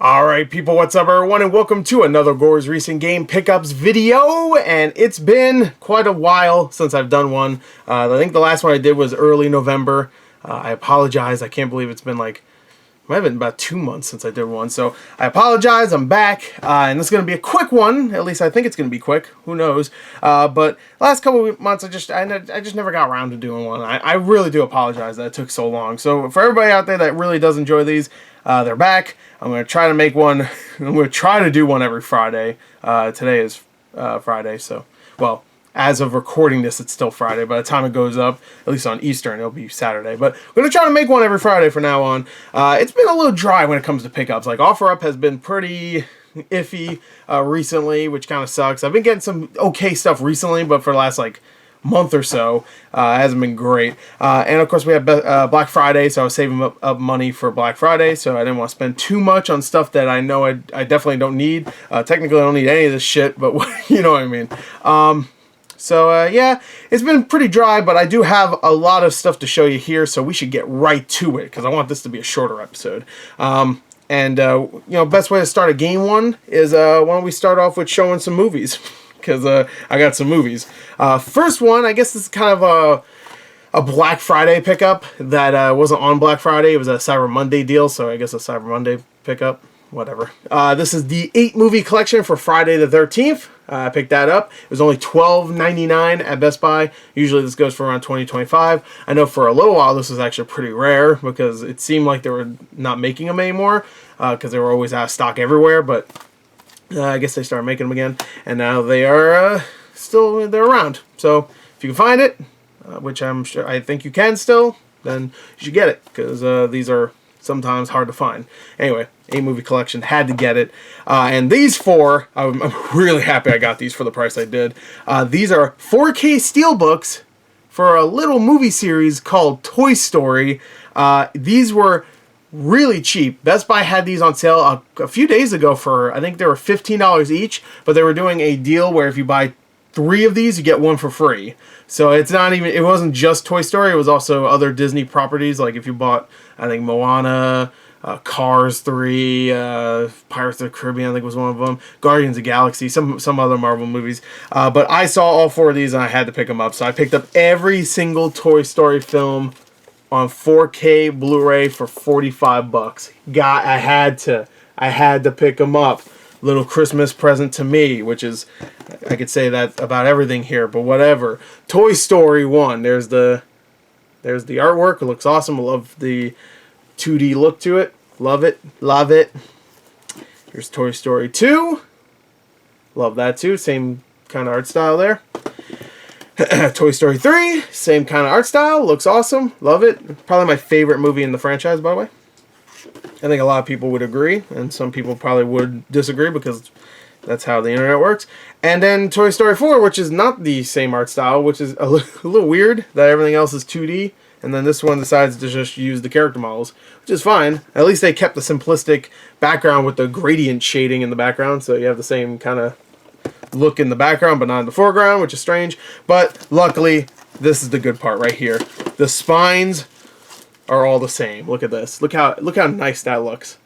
Alright people, what's up everyone, and welcome to another Gore's Recent Game Pickups video. And it's been quite a while since I've done one. I think the last one I did was early November. I apologize, I can't believe it's been like, might have been about 2 months since I did one. So I apologize, I'm back, and this is going to be a quick one. At least I think it's going to be quick, who knows. But last couple of months I just never got around to doing one. I really do apologize that it took so long. So for everybody out there that really does enjoy these, they're back. I'm going to try to make one. I'm going to try to do one every Friday. Today is Friday, so, well, as of recording this, it's still Friday. By the time it goes up, at least on Eastern, it'll be Saturday. But I'm going to try to make one every Friday from now on. It's been a little dry when it comes to pickups. Like, OfferUp has been pretty iffy recently, which kind of sucks. I've been getting some okay stuff recently, but for the last, like, month or so, it hasn't been great. And of course we have Black Friday, so I was saving up money for Black Friday, so I didn't want to spend too much on stuff that I know I definitely don't need. Technically I don't need any of this shit, but you know what I mean. Yeah, it's been pretty dry, but I do have a lot of stuff to show you here, so we should get right to it, because I want this to be a shorter episode. You know, best way to start a game one is, why don't we start off with showing some movies, because I got some movies. First one, I guess this is kind of a Black Friday pickup that wasn't on Black Friday. It was a Cyber Monday deal, so I guess a Cyber Monday pickup. Whatever. This is the 8-movie collection for Friday the 13th. I picked that up. It was only $12.99 at Best Buy. Usually this goes for around $20-$25. I know for a little while this was actually pretty rare because it seemed like they were not making them anymore because they were always out of stock everywhere, but I guess they started making them again, and now they are they're around. So if you can find it, which I think you can still, then you should get it, because these are sometimes hard to find. Anyway, 8-movie collection, had to get it. And these four, I'm really happy I got these for the price I did. These are 4K steelbooks for a little movie series called Toy Story. These were really cheap. Best Buy had these on sale a few days ago for, I think they were $15 each, but they were doing a deal where if you buy 3 of these, you get 1 for free. So it's not even, it wasn't just Toy Story, it was also other Disney properties, like if you bought, I think, Moana, Cars 3, Pirates of the Caribbean, I think was one of them, Guardians of the Galaxy, some other Marvel movies. But I saw all 4 of these and I had to pick them up. So I picked up every single Toy Story film on 4K Blu-ray for $45. I had to pick them up. Little Christmas present to me, which is, I could say that about everything here, but whatever. Toy Story 1, there's the artwork, it looks awesome. I love the 2D look to it. Love it, love it. Here's Toy Story 2. Love that too, same kind of art style there. Toy Story 3, same kind of art style, looks awesome, love it. Probably my favorite movie in the franchise, by the way. I think a lot of people would agree, and some people probably would disagree because that's how the internet works. And then Toy Story 4, which is not the same art style, which is a little weird that everything else is 2D, and then this one decides to just use the character models, which is fine. At least they kept the simplistic background with the gradient shading in the background, so you have the same kind of look in the background but not in the foreground, which is strange. But luckily, this is the good part right here. The spines are all the same. Look at this. Look how nice that looks.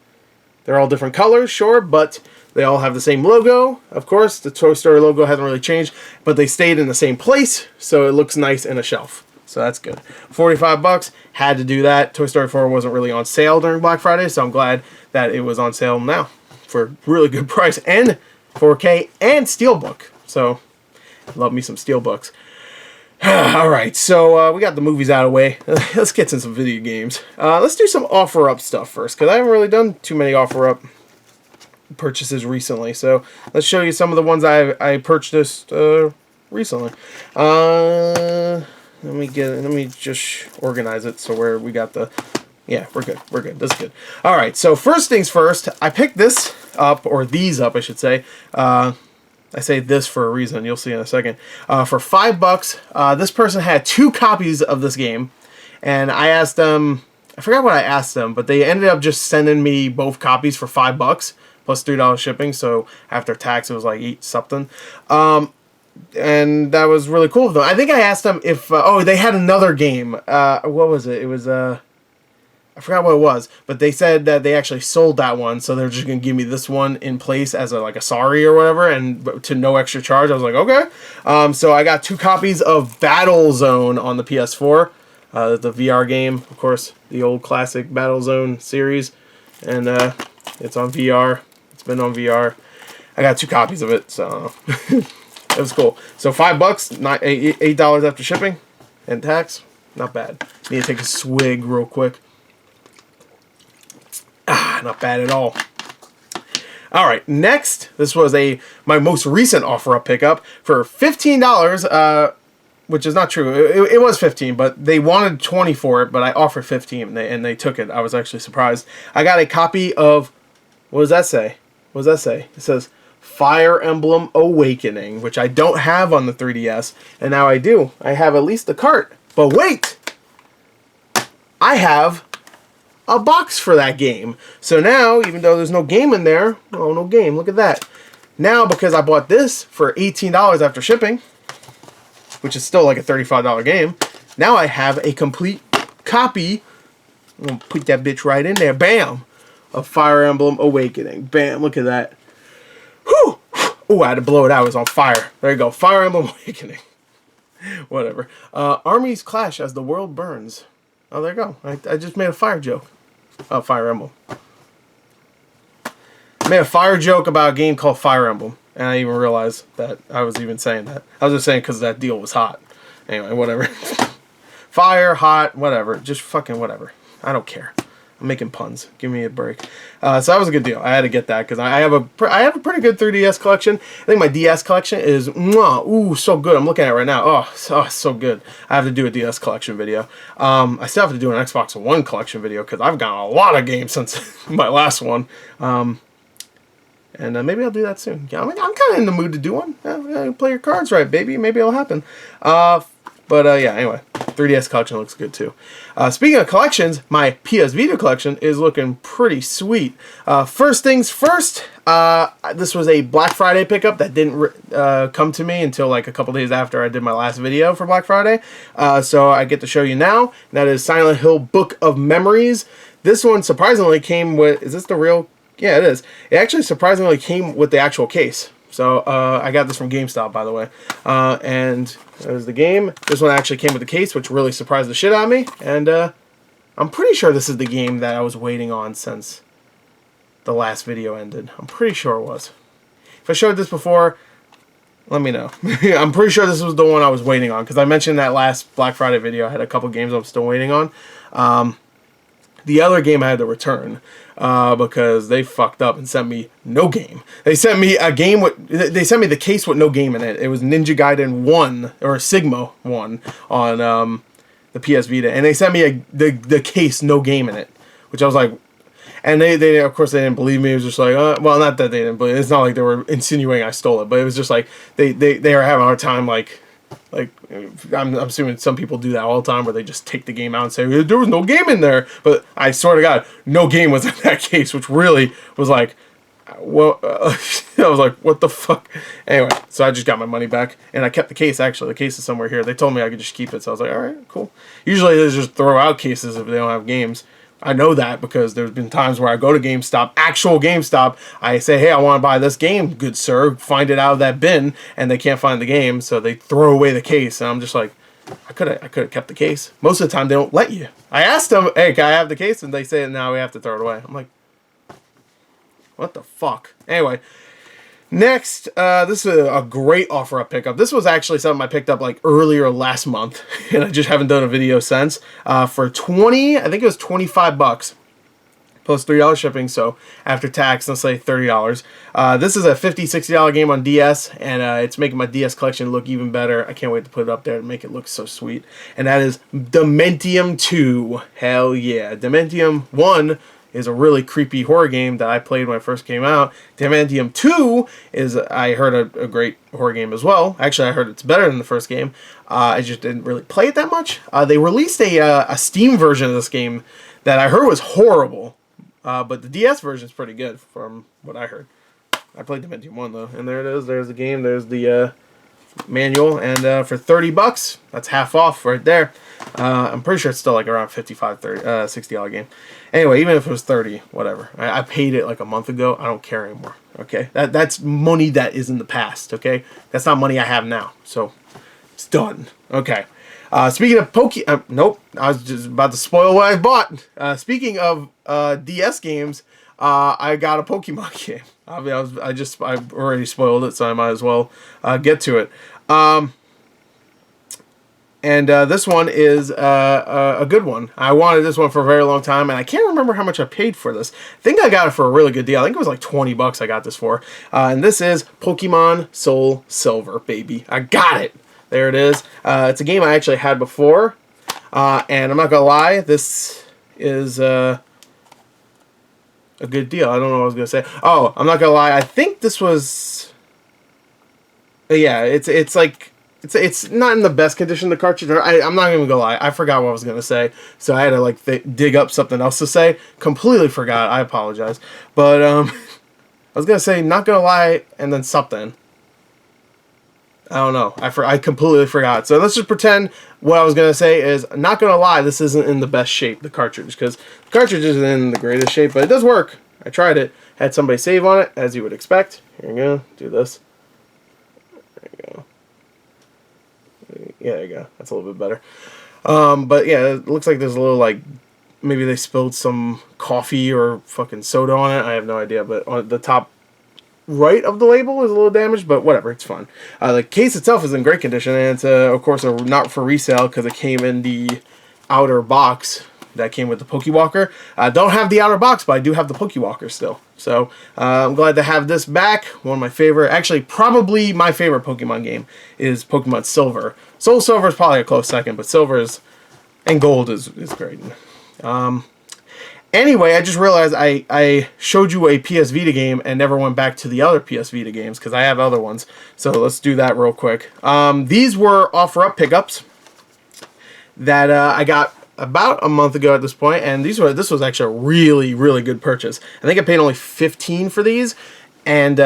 They're all different colors, sure, but they all have the same logo. Of course, the Toy Story logo hasn't really changed, but they stayed in the same place, so it looks nice in a shelf. So that's good. $45, had to do that. Toy Story 4 wasn't really on sale during Black Friday, so I'm glad that it was on sale now for a really good price, and 4K and Steelbook. So, love me some Steelbooks. Alright, so we got the movies out of the way. Let's get into some video games. Let's do some OfferUp stuff first, because I haven't really done too many OfferUp purchases recently. So let's show you some of the ones I purchased recently. Let me just organize it so where we got the... Yeah, we're good. We're good. This is good. Alright, so first things first, I picked this up, or these up, I should say. I say this for a reason, you'll see in a second. For $5, this person had 2 copies of this game, and I asked them, I forgot what I asked them, but they ended up just sending me both copies for $5 plus $3 shipping, so after tax it was like 8 something. And that was really cool of them. I think I asked them if, oh, they had another game. What was it? It was, I forgot what it was, but they said that they actually sold that one, so they're just gonna give me this one in place as like a sorry or whatever, and to no extra charge. I was like, okay. So I got 2 copies of Battlezone on the PS4, the VR game, of course, the old classic Battlezone series, and it's on VR. It's been on VR. I got 2 copies of it, so it was cool. So $5, $8 after shipping and tax. Not bad. Need to take a swig real quick. Not bad at all. All right, next, this was my most recent offer-up pickup for $15, which is not true. It was 15, but they wanted 20 for it, but I offered 15, and they took it. I was actually surprised. I got a copy of, what does that say? What does that say? It says Fire Emblem Awakening, which I don't have on the 3DS, and now I do. I have at least the cart. But wait! I have a box for that game. So now, even though there's no game in there, oh, no game, look at that. Now, because I bought this for $18 after shipping, which is still like a $35 game, now I have a complete copy. I'm going to put that bitch right in there. Bam! Of Fire Emblem Awakening. Bam, look at that. Whew! Ooh, I had to blow it out. It was on fire. There you go. Fire Emblem Awakening. Whatever. Armies clash as the world burns. Oh, there you go. I just made a fire joke. Oh, Fire Emblem. I made a fire joke about a game called Fire Emblem. And I even realized that I was even saying that. I was just saying because that deal was hot. Anyway, whatever. Fire, hot, whatever. Just fucking whatever. I don't care. I'm making puns. Give me a break. So that was a good deal. I had to get that because I have a pretty good 3DS collection. I think my DS collection is ooh, so good. I'm looking at it right now. Oh, so good. I have to do a DS collection video. I still have to do an Xbox One collection video because I've gotten a lot of games since my last one. And maybe I'll do that soon. Yeah, I'm kind of in the mood to do one. Play your cards right, baby. Maybe it'll happen. But yeah, anyway, 3DS collection looks good too. Speaking of collections, my PS Vita collection is looking pretty sweet. First things first, this was a Black Friday pickup that didn't come to me until like a couple days after I did my last video for Black Friday. So I get to show you now. That is Silent Hill Book of Memories. This one surprisingly came with, is this the real? Yeah, it is. It actually surprisingly came with the actual case. So I got this from GameStop, by the way. And there's the game. This one actually came with the case, which really surprised the shit out of me. And I'm pretty sure this is the game that I was waiting on since the last video ended. I'm pretty sure it was. If I showed this before, let me know. I'm pretty sure this was the one I was waiting on, because I mentioned that last Black Friday video I had a couple games I'm still waiting on. The other game I had to return because they fucked up and sent me no game. They sent me a game with, they sent me the case with no game in it. It was Ninja Gaiden 1 or Sigma 1 on the PS Vita, and they sent me the case no game in it, which I was like, and they of course they didn't believe me. It was just like, well, not that they didn't believe. It's not like they were insinuating I stole it, but it was just like they were having a hard time like I'm assuming some people do that all the time where they just take the game out and say there was no game in there, but I swear to God, no game was in that case, which really was like, well, I was like, what the fuck? Anyway, so I just got my money back, and I kept the case. Actually, the case is somewhere here. They told me I could just keep it, so I was like, all right, cool. Usually they just throw out cases if they don't have games. I know that because there's been times where I go to GameStop, actual GameStop, I say, hey, I want to buy this game, good sir, find it out of that bin, and they can't find the game, so they throw away the case, and I'm just like, I could have kept the case. Most of the time, they don't let you. I asked them, hey, can I have the case? And they say, no, we have to throw it away. I'm like, what the fuck? Anyway, next, this is a great offer-up pickup. This was actually something I picked up like earlier last month, and I just haven't done a video since. For I think it was $25 plus $3 shipping, so after tax, let's say $30. This is a $50, $60 game on DS, and it's making my DS collection look even better. I can't wait to put it up there and make it look so sweet. And that is Dementium 2. Hell yeah. Dementium 1 is a really creepy horror game that I played when it first came out. Dementium 2 is, I heard, a great horror game as well. Actually, I heard it's better than the first game. I just didn't really play it that much. They released a Steam version of this game that I heard was horrible. But the DS version is pretty good from what I heard. I played Dementium 1 though, and there it is. There's the game. There's the manual, and for 30 bucks, that's half off right there. I'm pretty sure it's still like around 55, 30, $60 game. Anyway, even if it was 30, whatever. I paid it like a month ago. I don't care anymore. Okay, that's money that is in the past. Okay, that's not money I have now. So it's done. Okay. Speaking of nope, I was just about to spoil what I bought. Speaking of DS games, I got a Pokemon game. I've already spoiled it, so I might as well get to it. And this one is a good one. I wanted this one for a very long time, and I can't remember how much I paid for this. I think I got it for a really good deal. I think it was like 20 bucks I got this for. And this is Pokemon SoulSilver, baby. I got it. There it is. It's a game I actually had before. And I'm not going to lie, this is a good deal. I don't know what I was going to say. Oh, I'm not going to lie. I think this was... Yeah, it's like... It's not in the best condition, the cartridge. I'm not even going to lie. I forgot what I was going to say. So I had to like dig up something else to say. Completely forgot. I apologize. But I was going to say not going to lie and then something. I don't know. I completely forgot. So let's just pretend what I was going to say is, not going to lie, this isn't in the best shape, the cartridge. Because the cartridge isn't in the greatest shape, but it does work. I tried it. Had somebody save on it, as you would expect. Here we go. Do this. There you go. Yeah, there you go. That's a little bit better. But yeah, it looks like there's a little, like, maybe they spilled some coffee or fucking soda on it. I have no idea. But on the top right of the label is a little damaged, but whatever, it's fun. The case itself is in great condition, and it's of course not for resale because it came in the outer box that came with the Pokewalker. I don't have the outer box, but I do have the Pokewalker still. So I'm glad to have this back. One of my favorite, actually probably my favorite Pokemon game is Pokemon Silver. SoulSilver is probably a close second, but Silver and Gold is great. Anyway, I just realized I showed you a PS Vita game and never went back to the other PS Vita games because I have other ones. So let's do that real quick. These were offer-up pickups that I got about a month ago at this point, and this was actually a really, really good purchase. I think I paid only $15 for these, and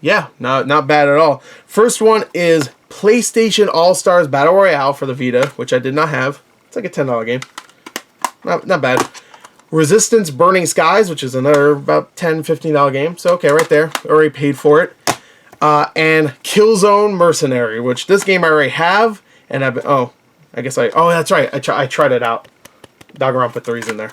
yeah, not bad at all. First one is PlayStation All-Stars Battle Royale for the Vita, which I did not have. It's like a $10 game. Not bad. Resistance Burning Skies, which is another about $10, $15 game. So, okay, right there. Already paid for it. And Killzone Mercenary, which this game I already have. And I've been... Oh, I guess oh, that's right. I tried it out. Doggerompa 3's in there.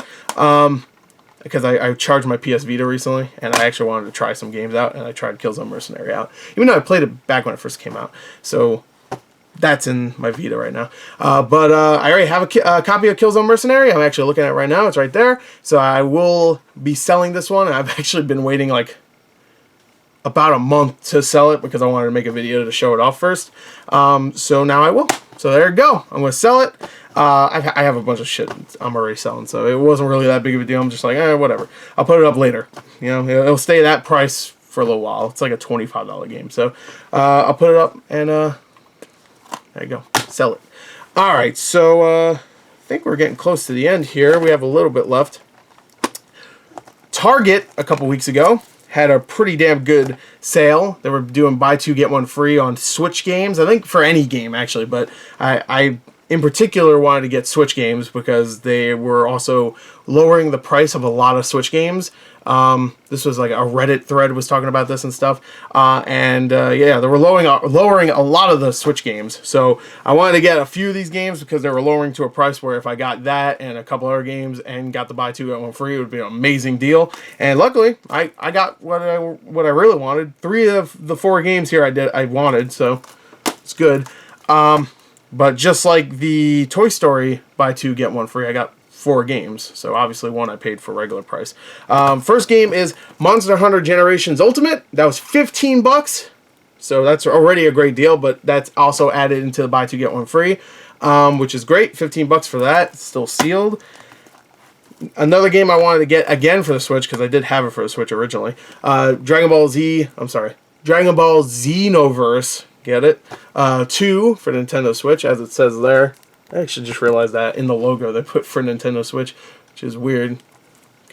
Because I charged my PS Vita recently, and I actually wanted to try some games out, and I tried Killzone Mercenary out. Even though I played it back when it first came out. So... that's in my Vita right now. But I already have a copy of Killzone Mercenary. I'm actually looking at it right now. It's right there. So I will be selling this one. I've actually been waiting like about a month to sell it because I wanted to make a video to show it off first. So now I will. So there you go. I'm going to sell it. I have a bunch of shit I'm already selling, so it wasn't really that big of a deal. I'm just like, whatever. I'll put it up later. You know, it'll stay that price for a little while. It's like a $25 game. So I'll put it up and... there you go. Sell it. Alright, so I think we're getting close to the end here. We have a little bit left. Target, a couple weeks ago, had a pretty damn good sale. They were doing buy two, get one free on Switch games. I think for any game, actually. But I in particular wanted to get Switch games because they were also lowering the price of a lot of Switch games. This was like a Reddit thread was talking about this and stuff. Yeah, they were lowering a lot of the Switch games. So I wanted to get a few of these games because they were lowering to a price where if I got that and a couple other games and got the buy two get one free, it would be an amazing deal. And luckily, I got what I really wanted. 3 of the 4 games here I wanted, so it's good. But just like the Toy Story buy two get one free, I got 4 games. So obviously one I paid for regular price. First game is Monster Hunter Generations Ultimate. That was $15. So that's already a great deal, but that's also added into the buy two get one free, which is great. $15 for that. It's still sealed. Another game I wanted to get again for the Switch because I did have it for the Switch originally. Dragon Ball Xenoverse. Get it? 2 for Nintendo Switch, as it says there. I actually just realized that in the logo they put for Nintendo Switch, which is weird.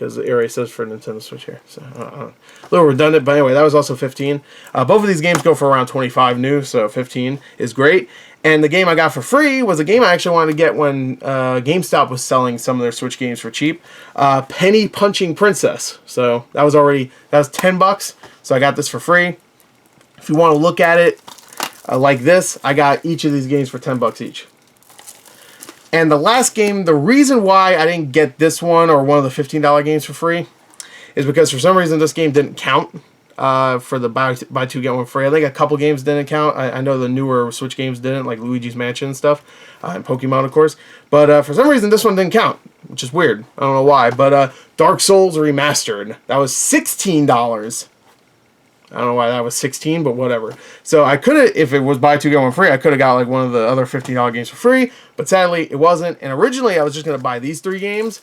because it already says for Nintendo Switch here. So a little redundant, but anyway, that was also 15. Both of these games go for around 25 new, so 15 is great. And the game I got for free was a game I actually wanted to get when GameStop was selling some of their Switch games for cheap. Penny Punching Princess. So that was $10. So I got this for free. If you want to look at it like this, I got each of these games for $10 each. And the last game, the reason why I didn't get this one or one of the $15 games for free is because for some reason this game didn't count for the buy two get one free. I think a couple games didn't count. I know the newer Switch games didn't, like Luigi's Mansion and stuff, and Pokemon, of course. But for some reason this one didn't count, which is weird. I don't know why. But Dark Souls Remastered, that was $16. I don't know why that was 16, but whatever. So I could have, if it was buy two get one free, I could have got like one of the other $15 games for free, but sadly it wasn't. And originally I was just gonna buy these 3 games,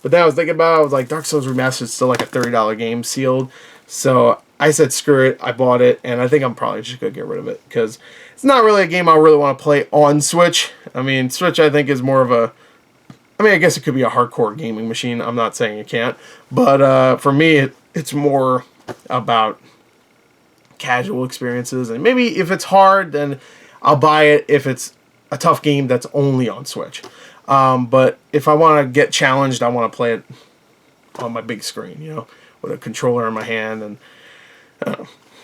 but then I was thinking about it, I was like, Dark Souls Remastered is still like a $30 game sealed. So I said screw it, I bought it, and I think I'm probably just gonna get rid of it because it's not really a game I really want to play on Switch. I mean, Switch I think is more of a, I mean, I guess it could be a hardcore gaming machine. I'm not saying it can't, but for me it's more about casual experiences, and maybe if it's hard then I'll buy it if it's a tough game that's only on Switch, but if I want to get challenged, I want to play it on my big screen, you know, with a controller in my hand, and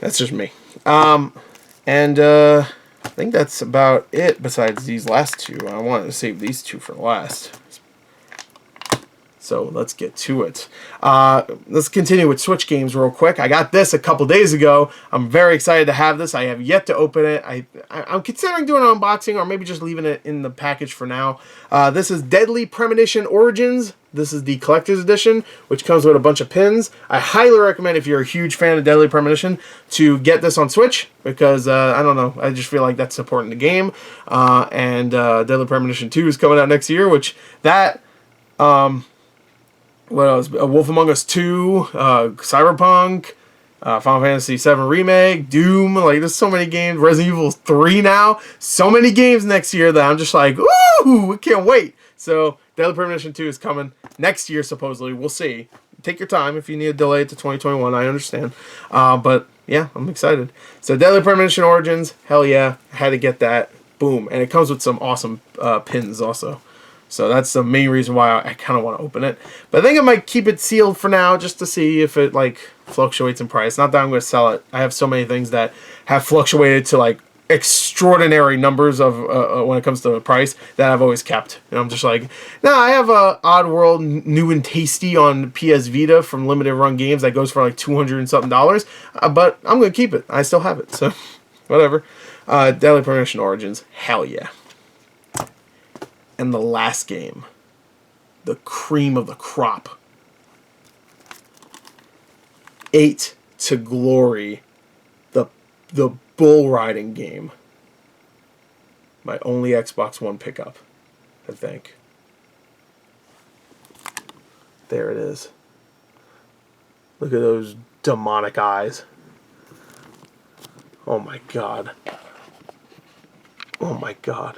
that's just me. I think that's about it besides these last two. I wanted to save these two for last. So let's get to it. Let's continue with Switch games real quick. I got this a couple days ago. I'm very excited to have this. I have yet to open it. I'm considering doing an unboxing or maybe just leaving it in the package for now. This is Deadly Premonition Origins. This is the collector's edition, which comes with a bunch of pins. I highly recommend, if you're a huge fan of Deadly Premonition, to get this on Switch because, I don't know, I just feel like that's supporting the game. Deadly Premonition 2 is coming out next year, which that... what else? Wolf Among Us 2, Cyberpunk, Final Fantasy VII Remake, Doom. Like, there's so many games. Resident Evil 3 now. So many games next year that I'm just like, ooh, I can't wait. So, Deadly Premonition 2 is coming next year, supposedly. We'll see. Take your time. If you need to delay it to 2021, I understand. But, yeah, I'm excited. So, Deadly Premonition Origins, hell yeah. I had to get that. Boom. And it comes with some awesome pins also. So that's the main reason why I kind of want to open it. But I think I might keep it sealed for now just to see if it like fluctuates in price. Not that I'm going to sell it. I have so many things that have fluctuated to like extraordinary numbers of when it comes to the price that I've always kept. And I'm just like, nah, I have a Oddworld New and Tasty on PS Vita from Limited Run Games that goes for like $200 and something. But I'm going to keep it. I still have it. So whatever. Deadly Premonition Origins. Hell yeah. And the last game, the cream of the crop, 8 to Glory, the bull riding game. My only Xbox One pickup, I think. There it is. Look at those demonic eyes. Oh my god. Oh my god.